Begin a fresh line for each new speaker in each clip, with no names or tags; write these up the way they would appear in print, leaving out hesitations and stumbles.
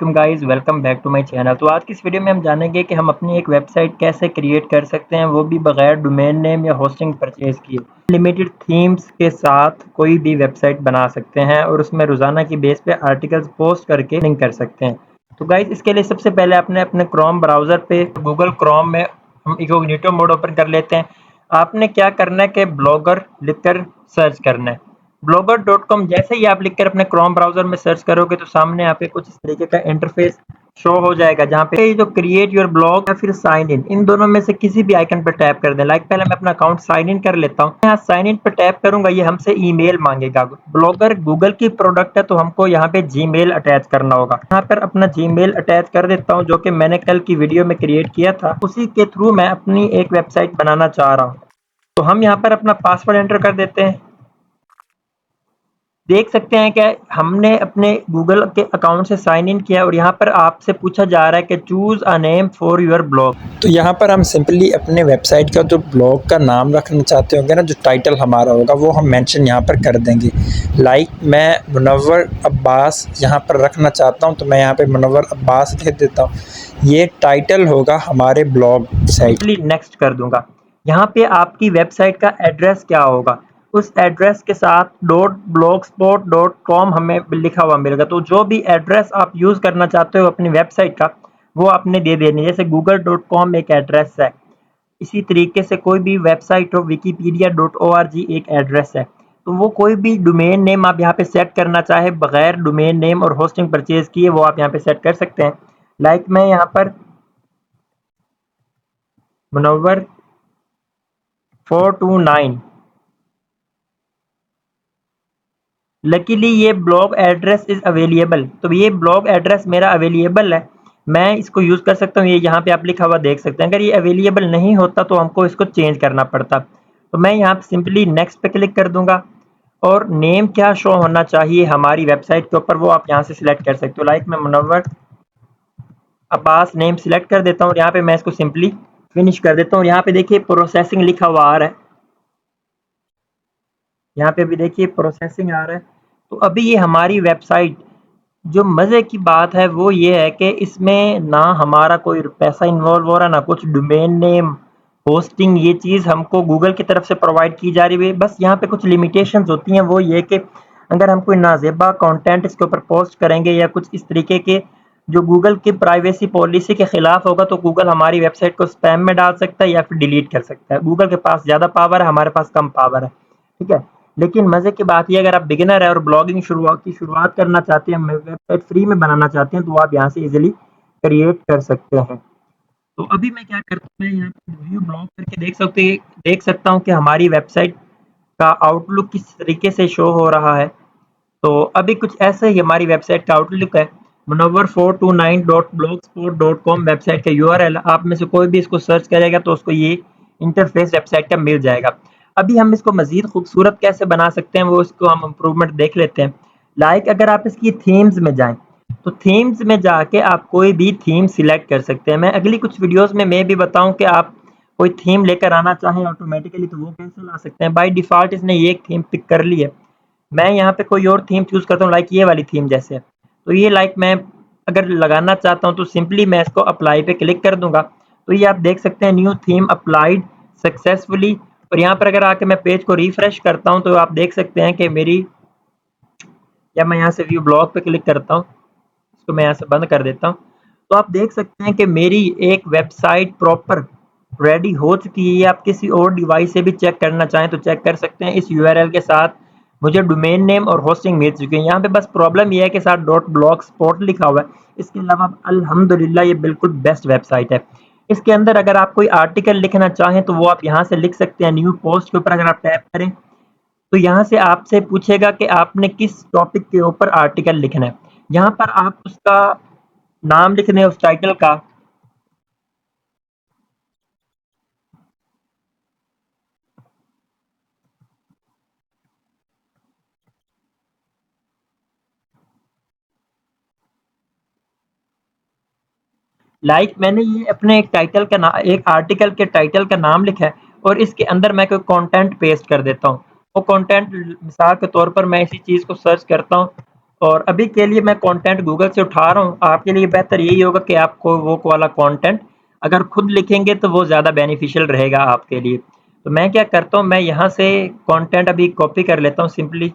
Welcome guys, welcome back to my channel. तो आज की इस वीडियो में हम जानेंगे कि हम अपनी एक वेबसाइट कैसे क्रिएट कर सकते हैं, वो भी बगैर डोमेन नेम या होस्टिंग परचेज किए। लिमिटेड थीम्स के साथ कोई भी वेबसाइट बना सकते हैं और उसमें रोजाना की बेस पे आर्टिकल्स पोस्ट करके लिंक कर सकते हैं। तो गाइस, इसके लिए सबसे पहले आपने अपने क्रोम ब्राउजर पे गूगल क्रोम में हम इनकॉग्निटो मोड ओपन कर लेते हैं। आपने क्या करना है कि ब्लॉगर लिखकर सर्च करना है। blogger.com जैसे ही आप लिखकर अपने क्रोम ब्राउजर में सर्च करोगे तो सामने यहाँ पे कुछ इस तरीके का इंटरफेस शो हो जाएगा, जहाँ पे ये जो क्रिएट योर ब्लॉग या फिर साइन इन दोनों में से किसी भी आइकन पर टैप कर दें। पहले मैं अपना अकाउंट साइन इन कर लेता हूँ। यहाँ साइन इन पर टैप करूंगा, ये हमसे ईमेल मांगेगा। ब्लॉगर गूगल की प्रोडक्ट है तो हमको यहाँ पे जीमेल अटैच करना होगा। यहाँ पर अपना जीमेल अटैच कर देता हूँ, जो कि मैंने कल की वीडियो में क्रिएट किया था। उसी के थ्रू मैं अपनी एक वेबसाइट बनाना चाह रहा हूँ। तो हम यहाँ पर अपना पासवर्ड एंटर कर देते हैं। देख सकते हैं कि हमने अपने गूगल के अकाउंट से साइन इन किया और यहाँ पर आपसे पूछा जा रहा है कि choose a name for your blog.
तो यहाँ पर हम सिंपली अपने वेबसाइट का जो ब्लॉग का नाम रखना चाहते होंगे ना, जो टाइटल हमारा होगा वो हम मेंशन यहाँ पर कर देंगे। मैं मुनव्वर अब्बास यहाँ पर रखना चाहता हूँ, तो मैं यहाँ पे मुनव्वर अब्बास लिख देता हूँ। ये टाइटल होगा हमारे ब्लॉग साइट।
नेक्स्ट कर दूंगा। यहाँ पे आपकी वेबसाइट का एड्रेस क्या होगा, उस एड्रेस के साथ .blogspot.com हमें लिखा हुआ मिलेगा। तो जो भी एड्रेस आप यूज करना चाहते हो अपनी वेबसाइट का, वो आपने दे देनी। जैसे google.com एक एड्रेस है, इसी तरीके से कोई भी वेबसाइट हो wikipedia.org एक एड्रेस है। तो वो कोई भी डोमेन नेम आप यहाँ पे सेट करना चाहे बगैर डोमेन नेम और होस्टिंग परचेज किए, वो आप यहाँ पे सेट कर सकते हैं। मैं यहाँ पर मुनव्वर 429, लकीली ये ब्लॉग एड्रेस इज अवेलेबल। तो ये ब्लॉग एड्रेस मेरा अवेलेबल है, मैं इसको यूज कर सकता हूँ। ये यहाँ पे आप लिखा हुआ देख सकते हैं। अगर ये अवेलेबल नहीं होता तो हमको इसको चेंज करना पड़ता। तो मैं यहाँ पे सिंपली नेक्स्ट पे क्लिक कर दूंगा और नेम क्या शो होना चाहिए हमारी वेबसाइट के ऊपर, वो आप यहाँ से सिलेक्ट कर सकते हो। मैं मुनव्वर अब्बास नेम सिलेक्ट कर देता हूँ और यहाँ पे मैं इसको सिंपली फिनिश कर देता हूँ। यहाँ पे देखिए प्रोसेसिंग लिखा हुआ आ रहा है, यहाँ पे भी देखिए प्रोसेसिंग आ रहा है। तो अभी ये हमारी वेबसाइट, जो मज़े की बात है वो ये है कि इसमें ना हमारा कोई पैसा इन्वॉल्व हो रहा, ना कुछ डोमेन नेम होस्टिंग, ये चीज़ हमको गूगल की तरफ से प्रोवाइड की जा रही है। बस यहाँ पे कुछ लिमिटेशंस होती हैं, वो ये कि अगर हम कोई नाजेबा कंटेंट इसके ऊपर पोस्ट करेंगे या कुछ इस तरीके के जो गूगल की प्राइवेसी पॉलिसी के खिलाफ होगा, तो गूगल हमारी वेबसाइट को स्पैम में डाल सकता है या फिर डिलीट कर सकता है। गूगल के पास ज़्यादा पावर है, हमारे पास कम पावर है, ठीक है। लेकिन मज़े की बात ये, अगर आप बिगिनर है और ब्लॉगिंग शुरुआत करना चाहते हैं, वेबसाइट फ्री में बनाना चाहते हैं, तो आप यहाँ से इजीली क्रिएट कर सकते हैं। तो अभी मैं क्या करता हूँ, मैं यहाँ पे व्यू ब्लॉग करके देख सकता हूँ कि हमारी वेबसाइट का आउटलुक किस तरीके से शो हो रहा है। तो अभी कुछ ऐसे ही हमारी वेबसाइट का आउटलुक है। munawwar429.blogspot.com वेबसाइट का यूआरएल। आप में से कोई भी इसको सर्च करेगा तो उसको ये इंटरफेस वेबसाइट का मिल जाएगा। अभी हम इसको मजीद खूबसूरत कैसे बना सकते हैं, वो इसको हम इम्प्रूवमेंट देख लेते हैं। अगर आप इसकी थीम्स में जाएं, तो थीम्स में जाके आप कोई भी थीम सिलेक्ट कर सकते हैं। मैं अगली कुछ वीडियोस में मैं भी बताऊं कि आप कोई थीम लेकर आना चाहें ऑटोमेटिकली तो वो कैसे ला सकते हैं। बाय डिफॉल्ट इसने ये एक थीम पिक कर ली है, मैं यहाँ पे कोई और थीम चूज करता हूँ, ये वाली थीम जैसे। तो ये मैं अगर लगाना चाहता हूँ तो सिंपली मैं इसको अप्लाई पे क्लिक कर दूंगा। तो ये आप देख सकते हैं न्यू थीम अप्लाइड सक्सेसफुली। और यहाँ पर अगर आके मैं पेज को रिफ्रेश करता हूँ तो आप देख सकते हैं कि मेरी, या मैं यहाँ से व्यू ब्लॉग पे क्लिक करता हूँ, इसको मैं यहाँ से बंद कर देता हूँ, तो आप देख सकते हैं कि मेरी एक वेबसाइट प्रॉपर रेडी हो चुकी है। आप किसी और डिवाइस से भी चेक करना चाहें तो चेक कर सकते हैं। इस यूआरएल के साथ मुझे डोमेन नेम और होस्टिंग मिल चुकी है। यहाँ पे बस प्रॉब्लम यह है कि साथ .blogspot लिखा हुआ है। इसके अलावा अल्हम्दुलिल्लाह ये बिल्कुल बेस्ट वेबसाइट है। इसके अंदर अगर आप कोई आर्टिकल लिखना चाहें तो वो आप यहाँ से लिख सकते हैं। न्यू पोस्ट के ऊपर अगर आप टैप करें तो यहाँ से आपसे पूछेगा कि आपने किस टॉपिक के ऊपर आर्टिकल लिखना है। यहाँ पर आप उसका नाम लिख दें, उस टाइटल का। मैंने ये अपने एक आर्टिकल के टाइटल का नाम लिखा है और इसके अंदर मैं कोई कंटेंट पेस्ट कर देता हूँ। वो कंटेंट मिसाल के तौर पर मैं इसी चीज़ को सर्च करता हूँ और अभी के लिए मैं कंटेंट गूगल से उठा रहा हूँ। आपके लिए बेहतर यही होगा कि आपको वो वाला कंटेंट अगर खुद लिखेंगे तो वो ज़्यादा बेनिफिशियल रहेगा आपके लिए। तो मैं क्या करता हूँ, मैं यहाँ से कंटेंट अभी कॉपी कर लेता हूँ सिंपली।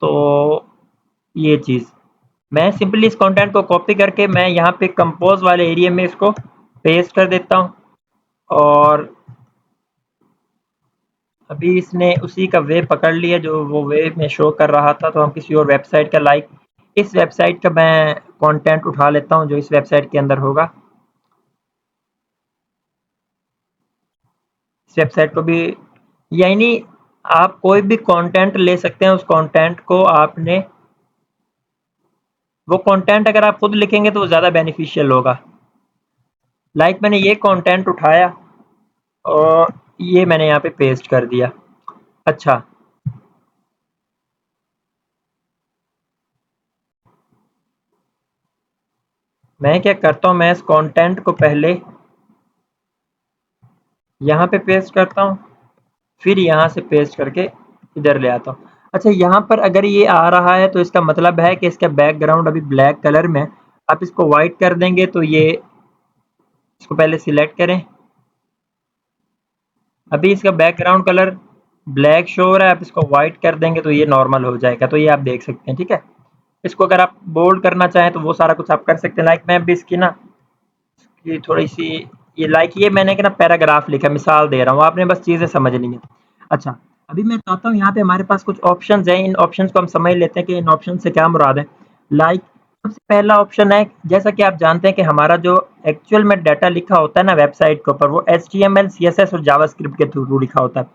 तो ये चीज़ मैं सिंपली इस कंटेंट को कॉपी करके मैं यहाँ पे कंपोज वाले एरिया में इसको पेस्ट कर देता हूँ। और अभी इसने उसी का वे पकड़ लिया जो वो वे में शो कर रहा था। तो हम किसी और वेबसाइट का लाइक इस वेबसाइट का मैं कंटेंट उठा लेता हूँ जो इस वेबसाइट के अंदर होगा। इस वेबसाइट को भी यानी आप कोई भी कंटेंट ले सकते हैं। उस कंटेंट को आपने वो कंटेंट अगर आप खुद लिखेंगे तो वो ज़्यादा बेनिफिशियल होगा। लाइक मैंने ये कंटेंट उठाया और ये मैंने यहाँ पे पेस्ट कर दिया। अच्छा, मैं क्या करता हूँ, मैं इस कंटेंट को पहले यहाँ पे पेस्ट करता हूँ, फिर यहाँ से पेस्ट करके इधर ले आता हूँ। अच्छा, यहाँ पर अगर ये आ रहा है तो इसका मतलब है कि इसका बैकग्राउंड अभी ब्लैक कलर में है। आप इसको व्हाइट कर देंगे तो ये इसको पहले सिलेक्ट करें। अभी इसका बैकग्राउंड कलर ब्लैक शो हो रहा है। आप इसको व्हाइट कर देंगे तो ये नॉर्मल हो जाएगा। तो ये आप देख सकते हैं, ठीक है। इसको अगर आप बोल्ड करना चाहें तो वो सारा कुछ आप कर सकते हैं। लाइक मैं अभी इसकी ना ये थोड़ी सी ये लाइक ये मैंने कि ना पैराग्राफ लिखा, मिसाल दे रहा हूँ, आपने बस चीज़ें समझनी है। अच्छा, अभी मैं चाहता हूँ यहाँ पे हमारे पास कुछ ऑप्शंस हैं। इन ऑप्शंस को हम समझ लेते हैं कि इन ऑप्शन से क्या मुराद है। लाइक सबसे पहला ऑप्शन है, जैसा कि आप जानते हैं कि हमारा जो एक्चुअल में डाटा लिखा होता है ना वेबसाइट के ऊपर, वो HTML CSS और जावास्क्रिप्ट के थ्रू लिखा होता है।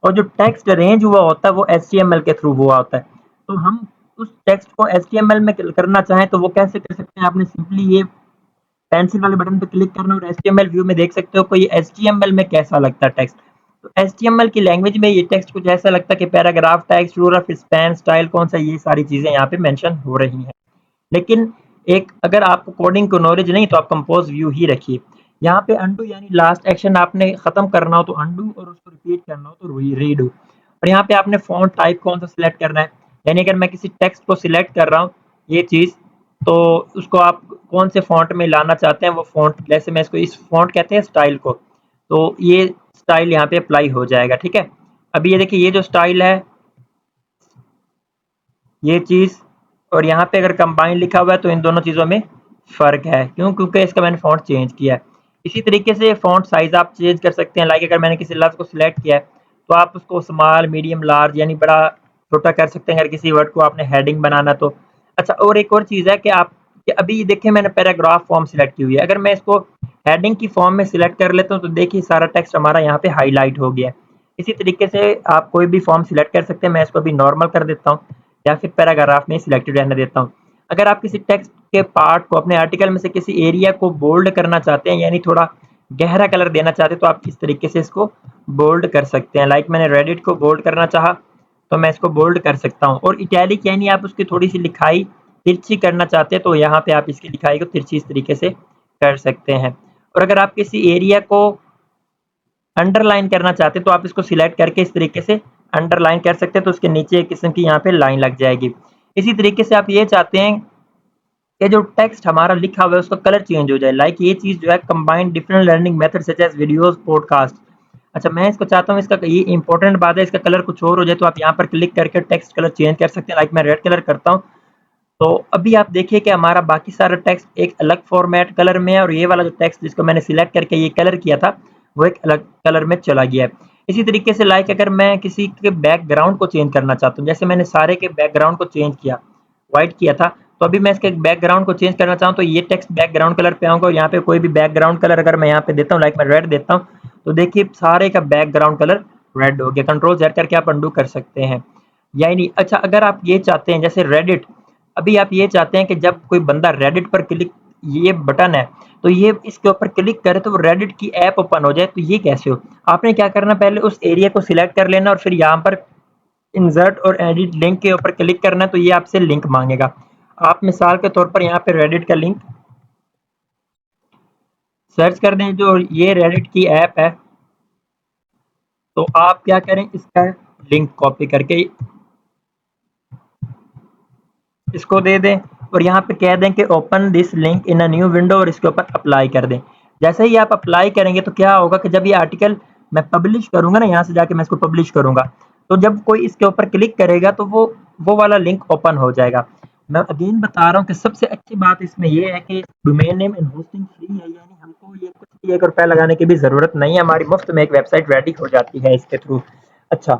और जो टेक्स्ट अरेंज हुआ होता है वो HTML के थ्रू हुआ होता है। तो हम उस टेक्स्ट को HTML में करना चाहें तो वो कैसे कर सकते हैं। आपने सिंपली ये पेंसिल वाले बटन पे क्लिक करना और HTML व्यू में देख सकते हो कोई HTML में कैसा लगता है टेक्स्ट। तो HTML की लैंग्वेज में ये टेक्स्ट कुछ ऐसा लगता है कि पैराग्राफ टेक्स्ट, रूरफ, स्पैन, स्टाइल कौन सा, ये सारी चीजें यहाँ पे मेंशन हो रही हैं। लेकिन एक अगर आपको कोडिंग को नॉलेज नहीं तो आप कंपोज व्यू ही रखिए। यहाँ पे अंडू यानी लास्ट एक्शन आपने खत्म करना हो तो अंडू, और उसको रिपीट करना हो तो रीडू। और यहाँ पे आपने फॉन्ट टाइप कौन सा सिलेक्ट करना है। यानी अगर मैं किसी टेक्स्ट को सिलेक्ट कर रहा हूँ ये चीज, तो उसको आप कौन से फॉन्ट में लाना चाहते हैं वो फॉन्ट, जैसे मैं इसको इस फॉन्ट कहते हैं स्टाइल को, तो ये स्टाइल यहाँ पे अप्लाई हो जाएगा, ठीक है। अभी ये देखिए ये जो स्टाइल है ये चीज़, और यहाँ पे अगर कंबाइन लिखा हुआ है तो इन दोनों चीज़ों में फ़र्क है। क्यों? क्योंकि इसका मैंने फ़ॉन्ट चेंज किया है। इसी तरीके से फ़ॉन्ट साइज़ आप चेंज कर सकते हैं। लाइक अगर मैंने किसी लफ्ज़ को सिलेक्ट किया है तो आप उसको स्मॉल, मीडियम, लार्ज यानी बड़ा, छोटा कर सकते हैं अगर किसी वर्ड को आपने हेडिंग बनाना तो। अच्छा, और एक और चीज़ है कि आप कि अभी देखिए मैंने पैराग्राफ फॉर्म सिलेक्ट की हुई है। अगर मैं इसको हेडिंग की फॉर्म में सिलेक्ट कर लेता हूँ तो देखिए सारा टेक्स्ट हमारा यहाँ पे हाईलाइट हो गया है। इसी तरीके से आप कोई भी फॉर्म सिलेक्ट कर सकते हैं। मैं इसको अभी नॉर्मल कर देता हूँ या फिर पैराग्राफ में सिलेक्टेड रहने देता हूँ। अगर आप किसी टेक्स्ट के पार्ट को अपने आर्टिकल में से किसी एरिया को बोल्ड करना चाहते हैं यानी थोड़ा गहरा कलर देना चाहते हैं तो आप इस तरीके से इसको बोल्ड कर सकते हैं। लाइक मैंने रेडिट को बोल्ड करना चाहा तो मैं इसको बोल्ड कर सकता हूँ। और इटैलिक यानी आप उसकी थोड़ी सी लिखाई तिरछी करना चाहते हैं तो यहाँ पे आप इसकी लिखाई को तिरछी इस तरीके से कर सकते हैं। और अगर आप किसी एरिया को अंडरलाइन करना चाहते हैं तो आप इसको सिलेक्ट करके इस तरीके से अंडरलाइन कर सकते हैं तो उसके नीचे एक किस्म की यहाँ पे लाइन लग जाएगी। इसी तरीके से आप ये चाहते हैं कि जो टेक्स्ट हमारा लिखा हुआ है उसका कलर चेंज हो जाए। लाइक ये चीज़ जो है combined different learning method such as videos, podcast. अच्छा, मैं इसको चाहता हूँ इसका ये इंपॉर्टेंट बात है, इसका कलर कुछ और हो जाए तो आप यहाँ पर क्लिक करके टेक्स्ट कलर चेंज कर सकते हैं। लाइक मैं रेड कलर करता हूँ तो अभी आप देखिए कि हमारा बाकी सारा टेक्स्ट एक अलग फॉर्मेट कलर में है और ये वाला जो टेक्स्ट जिसको मैंने सिलेक्ट करके ये कलर किया था वो एक अलग कलर में चला गया है। इसी तरीके से लाइक अगर मैं किसी के बैकग्राउंड को चेंज करना चाहता हूँ, जैसे मैंने सारे के बैकग्राउंड को चेंज किया, व्हाइट किया था, तो अभी मैं इसके बैकग्राउंड को चेंज करना चाहूँ तो ये टेक्स्ट बैकग्राउंड कलर पे आऊँगा और यहाँ पे कोई भी बैकग्राउंड कलर अगर मैं यहाँ पे देता हूँ, लाइक मैं रेड देता हूँ, तो देखिए सारे का बैकग्राउंड कलर रेड हो गया। कंट्रोल जेड करके आप अंडू कर सकते हैं। यानी अच्छा, अगर आप ये चाहते हैं जैसे रेडिट, अभी आप ये चाहते हैं कि जब कोई बंदा रेडिट पर क्लिक, ये बटन है तो ये इसके ऊपर क्लिक करे तो वो रेडिट की ऐप ओपन हो जाए, तो ये कैसे हो? आपने क्या करना, पहले उस एरिया को सिलेक्ट कर लेना और फिर यहाँ पर इंसर्ट और एडिट लिंक के ऊपर क्लिक करना है तो ये आपसे लिंक मांगेगा। आप मिसाल के तौर पर यहाँ पे रेडिट का लिंक सर्च कर दें, जो ये रेडिट की ऐप है, तो आप क्या करें इसका लिंक कॉपी करके इसको दे दें और यहाँ पे कह दें कि open this link in a new window और इसके ऊपर अप्लाई कर दें। जैसे ही आप अप्लाई करेंगे तो क्या होगा कि जब ये आर्टिकल मैं पब्लिश करूंगा ना, यहाँ से जाके मैं इसको पब्लिश करूंगा, तो जब कोई इसके ऊपर क्लिक करेगा तो वो वाला लिंक ओपन हो जाएगा। मैं अगेन बता रहा हूँ कि सबसे अच्छी बात इसमें ये है कि domain name and hosting free है, यानी हमको ये कुछ भी 1 रुपया लगाने की भी जरूरत नहीं है, हमारी मुफ्त में एक वेबसाइट रेडी हो जाती है इसके थ्रू। अच्छा,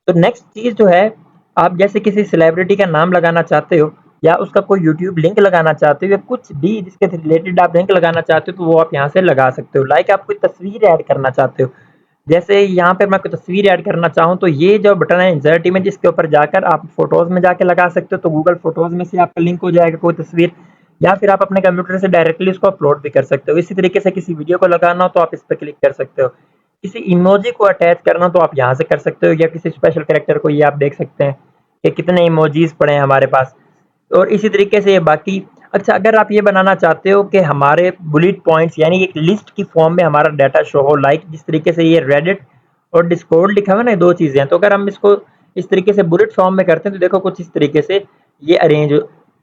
तो नेक्स्ट चीज जो है, आप जैसे किसी सेलिब्रिटी का नाम लगाना चाहते हो या उसका कोई यूट्यूब लिंक लगाना चाहते हो या कुछ भी जिसके रिलेटेड आप लिंक लगाना चाहते हो तो वो आप यहाँ से लगा सकते हो। लाइक आप कोई तस्वीर ऐड करना चाहते हो, जैसे यहाँ पे मैं कोई तस्वीर ऐड करना चाहूँ तो ये जो बटन है इंसर्ट इमेज, इसके ऊपर जाकर आप फोटोज में जाके लगा सकते हो, तो गूगल फोटोज में से आपका लिंक हो जाएगा कोई तस्वीर, या फिर आप अपने कंप्यूटर से डायरेक्टली उसको अपलोड भी कर सकते हो। इसी तरीके से किसी वीडियो को लगाना हो तो आप इस पर क्लिक कर सकते हो, किसी इमोजी को अटैच करना तो आप यहाँ से कर सकते हो, या किसी स्पेशल कैरेक्टर को, ये आप देख सकते हैं कि कितने इमोजीज पड़े हैं हमारे पास, और इसी तरीके से ये बाकी। अच्छा, अगर आप ये बनाना चाहते हो कि हमारे बुलेट पॉइंट्स यानी एक लिस्ट की फॉर्म में हमारा डाटा शो हो, लाइक जिस तरीके से ये रेडिट और डिस्कॉर्ड लिखा हुआ है ना, दो चीजें हैं, तो अगर हम इसको इस तरीके से बुलेट फॉर्म में करते हैं तो देखो कुछ इस तरीके से ये अरेंज,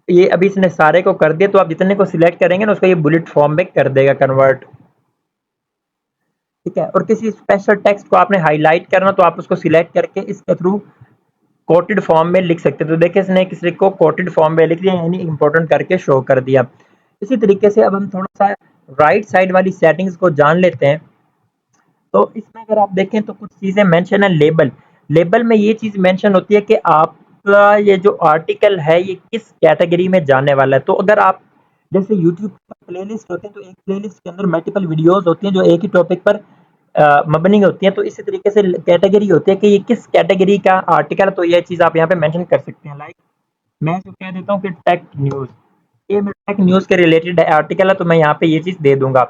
ये अभी इसने सारे को कर दिया, तो आप जितने को सिलेक्ट करेंगे ना उसको ये बुलेट फॉर्म में कर देगा कन्वर्ट। ठीक है, और किसी स्पेशल टेक्स्ट को आपने हाईलाइट करना तो आप उसको सिलेक्ट करके इसके थ्रू कोटेड फॉर्म में लिख सकते हैं। तो देखिए इसने किसी को कोटेड फॉर्म में लिख दिया, यानी इंपॉर्टेंट करके शो कर दिया। इसी तरीके से अब हम थोड़ा सा राइट साइड वाली सेटिंग्स को जान लेते हैं। तो इसमें अगर आप देखें तो कुछ चीजें मेंशन है। लेबल, लेबल में ये चीज मेंशन होती है कि आपका ये जो आर्टिकल है ये किस कैटेगरी में जाने वाला है। तो अगर आप जैसे यूट्यूब पर प्लेलिस्ट होते हैं तो एक प्लेलिस्ट के अंदर मल्टीपल वीडियोस होती हैं जो एक ही टॉपिक पर मबनी होती हैं, तो इसी तरीके से कैटेगरी होती है कि ये किस कैटेगरी का आर्टिकल है, तो ये चीज आप यहाँ पे मेंशन कर सकते हैं। लाइक मैं जो कह देता हूँ कि टेक न्यूज, ये मेरा टेक न्यूज के रिलेटेड आर्टिकल है, तो मैं यहाँ पे ये चीज दे दूंगा।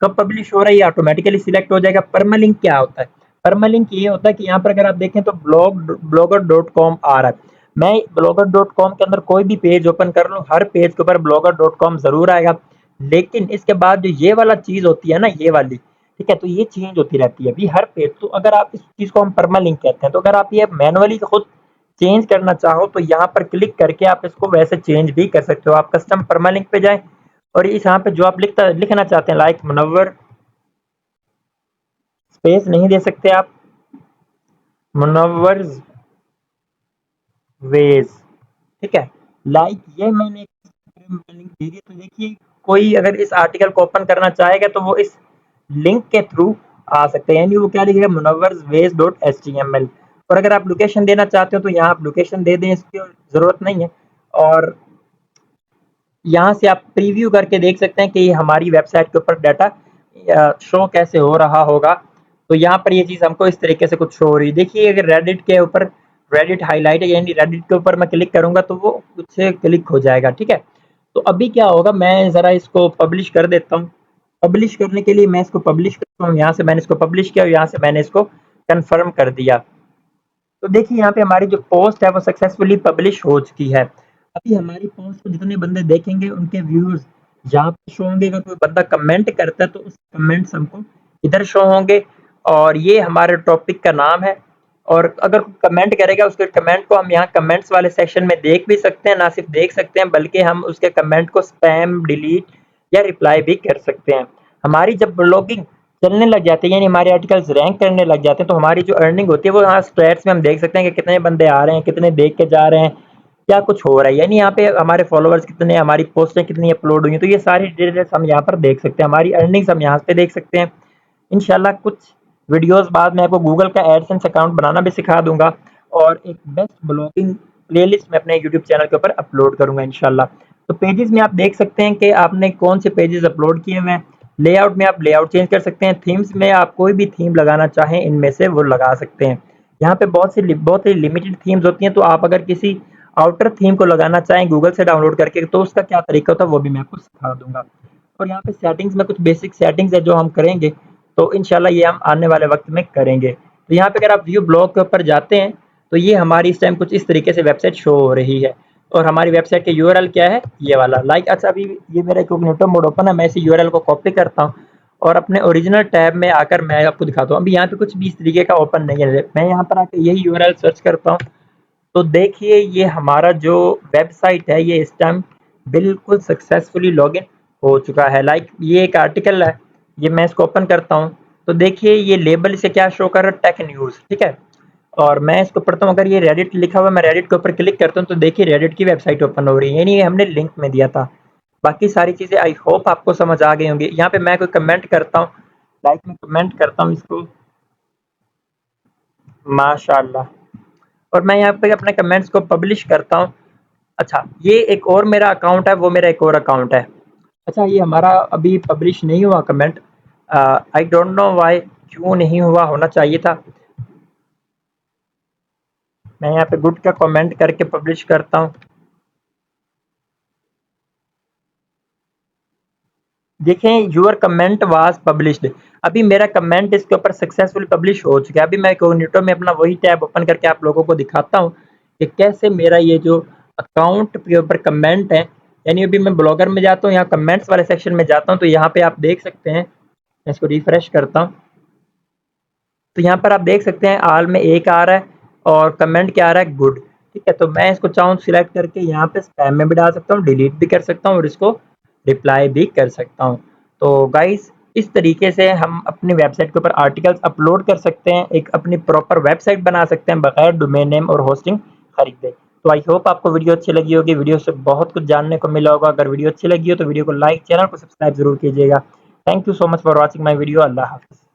कब पब्लिश हो रहा है ये ऑटोमेटिकली सिलेक्ट हो जाएगा। परमालिंक क्या होता है? परमालिंक ये होता है कि यहाँ पर अगर आप देखें तो ब्लॉगर डॉट कॉम आ रहा है, मैं ब्लॉगर डॉट कॉम के अंदर कोई भी पेज ओपन कर लूँ, हर पेज के ऊपर ब्लॉगर डॉट कॉम जरूर आएगा, लेकिन इसके बाद जो ये वाला चीज होती है ना, ये वाली, ठीक है, तो ये चेंज होती रहती है अभी हर पेज। तो अगर आप इस चीज को हम परमालिंक कहते हैं, तो अगर आप ये मैनुअली खुद चेंज करना चाहो तो यहाँ पर क्लिक करके आप इसको वैसे चेंज भी कर सकते हो। आप कस्टम परमालिंक पे जाएं और इस यहाँ पे जो आप लिखना चाहते हैं, लाइक मुनव्वर, स्पेस नहीं दे सकते आप, मुनव्वर वेज, ठीक है, लाइक ये मैंने लिंक दे दी। तो देखिए कोई अगर इस आर्टिकल को ओपन करना चाहेगा तो वो इस लिंक के थ्रू आ सकते हैं, यानी वो क्या लिखेगा, munawwarways.html। और अगर आप लोकेशन देना चाहते हो तो यहाँ आप लोकेशन दे दें, इसकी जरूरत नहीं है। और यहाँ से आप प्रीव्यू करके देख सकते हैं कि हमारी वेबसाइट के ऊपर डाटा शो कैसे हो रहा होगा। तो यहाँ पर ये चीज़ हमको इस तरीके से कुछ शो हो रही है। देखिए अगर रेडिट के ऊपर रेडिट हाईलाइट है, यानी रेडिट के ऊपर मैं क्लिक करूंगा तो वो उससे क्लिक हो जाएगा। ठीक है, तो अभी क्या होगा, मैं ज़रा इसको पब्लिश कर देता हूँ। पब्लिश करने के लिए मैं इसको पब्लिश करता हूँ, यहाँ से मैंने इसको पब्लिश किया और यहाँ से मैंने इसको कन्फर्म कर दिया। तो देखिए यहाँ पे हमारी जो पोस्ट है वो सक्सेसफुली पब्लिश हो चुकी है। अभी हमारी पोस्ट को जितने बंदे देखेंगे उनके व्यूज यहाँ पे शो होंगे। अगर कोई बंदा कमेंट करता है तो उस कमेंट्स हमको इधर शो होंगे, और ये हमारे टॉपिक का नाम है। और अगर कोई कमेंट करेगा उसके कमेंट को हम यहाँ कमेंट्स वाले सेक्शन में देख भी सकते हैं, ना सिर्फ देख सकते हैं बल्कि हम उसके कमेंट को स्पैम, डिलीट या रिप्लाई भी कर सकते हैं। हमारी जब ब्लॉगिंग चलने लग जाते हैं, यानी हमारे आर्टिकल्स रैंक करने लग जाते हैं, तो हमारी जो अर्निंग होती है वो यहाँ स्टैट्स में हम देख सकते हैं कि कितने बंदे आ रहे हैं, कितने देख के जा रहे हैं, क्या कुछ हो रहा है, यानी यहाँ पे हमारे फॉलोअर्स कितने, हमारी पोस्टें कितनी अपलोड हुई हैं, तो ये सारी डिटेल्स हम यहाँ पर देख सकते हैं। हमारी अर्निंग्स हम यहाँ पे देख सकते हैं। इंशाल्लाह कुछ वीडियोस बाद में आपको गूगल का एडसेंस अकाउंट बनाना भी सिखा दूंगा, और एक बेस्ट ब्लॉगिंग प्लेलिस्ट में अपने यूट्यूब चैनल के ऊपर अपलोड करूंगा इंशाल्लाह। तो पेजेस में आप देख सकते हैं कि आपने कौन से पेजेस अपलोड किए हुए हैं। लेआउट में आप लेआउट चेंज कर सकते हैं। थीम्स में आप कोई भी थीम लगाना चाहें इनमें से वो लगा सकते हैं। यहाँ पे बहुत ही लिमिटेड थीम्स होती हैं, तो आप अगर किसी आउटर थीम को लगाना चाहें गूगल से डाउनलोड करके तो उसका क्या तरीका होता है वो भी मैं आपको सिखा दूंगा। और यहाँ पे सेटिंग्स में कुछ बेसिक सेटिंग्स है जो हम करेंगे, तो इंशाल्लाह ये हम आने वाले वक्त में करेंगे। तो यहाँ पे अगर आप व्यू ब्लॉग के ऊपर जाते हैं तो ये हमारी इस टाइम कुछ इस तरीके से वेबसाइट शो हो रही है। और हमारी वेबसाइट का यूआरएल क्या है, ये वाला, लाइक। अच्छा, अभी ये मेरा इनकॉग्निटो मोड ओपन है, मैं इस यूआरएल को कॉपी करता हूँ और अपने ओरिजिनल टैब में आकर मैं आपको दिखाता हूँ। अभी यहाँ पे कुछ भी इस तरीके का ओपन नहीं है, मैं यहाँ पर आकर यही यूआरएल सर्च करता हूँ तो देखिए ये हमारा जो वेबसाइट है ये इस टाइम बिल्कुल सक्सेसफुली लॉगिन हो चुका है। लाइक ये एक आर्टिकल है, ये मैं इसको ओपन करता हूँ तो देखिए ये लेबल से क्या शो कर रहा है, टेक न्यूज़, ठीक है। और मैं इसको पढ़ता हूँ, अगर ये रेडिट लिखा हुआ है मैं रेडिट के ऊपर क्लिक करता हूँ तो देखिए रेडिट की वेबसाइट ओपन हो रही है, यानी ये हमने लिंक में दिया था। बाकी सारी चीज़ें आई होप आपको समझ आ गई होंगी। यहाँ पे मैं कोई कमेंट करता हूँ, लाइक में कमेंट करता हूँ इसको, माशाल्लाह, और मैं यहाँ पे अपने कमेंट्स को पब्लिश करता हूँ। अच्छा, ये एक और मेरा अकाउंट है, वो मेरा एक और अकाउंट है। अच्छा, ये हमारा अभी पब्लिश नहीं हुआ comment, I don't know why, क्यों नहीं हुआ, होना चाहिए था। मैं यहाँ पे गुड का कमेंट करके पब्लिश करता हूँ। देखें यूर कमेंट वाज पब्लिश्ड, अभी मेरा कमेंट इसके ऊपर सक्सेसफुल पब्लिश हो चुका है। अभी मैं कोग्निटो में अपना वही टैब ओपन करके आप लोगों को दिखाता हूँ कि कैसे मेरा ये जो अकाउंट के ऊपर कमेंट है, यानी अभी मैं ब्लॉगर में जाता हूँ, यहाँ कमेंट्स वाले सेक्शन में जाता हूँ तो यहाँ पे आप देख सकते हैं, मैं इसको रिफ्रेश करता हूँ तो यहाँ पर आप देख सकते हैं ऑल में एक आ रहा है और कमेंट क्या आ रहा है, गुड, ठीक है। तो मैं इसको चाहूँ सिलेक्ट करके यहाँ पे स्पैम में भी डाल सकता हूँ, डिलीट भी कर सकता हूँ और इसको रिप्लाई भी कर सकता हूँ। तो गाइस इस तरीके से हम अपनी वेबसाइट के ऊपर आर्टिकल्स अपलोड कर सकते हैं, एक अपनी प्रॉपर वेबसाइट बना सकते हैं बगैर डोमेन नेम और होस्टिंग खरीदे। तो आई होप आपको वीडियो अच्छी लगी होगी, वीडियो से बहुत कुछ जानने को मिला होगा। अगर वीडियो अच्छी लगी हो तो वीडियो को लाइक, चैनल को सब्सक्राइब जरूर कीजिएगा। Thank you so much for watching my video. अल्लाह हाफिज़।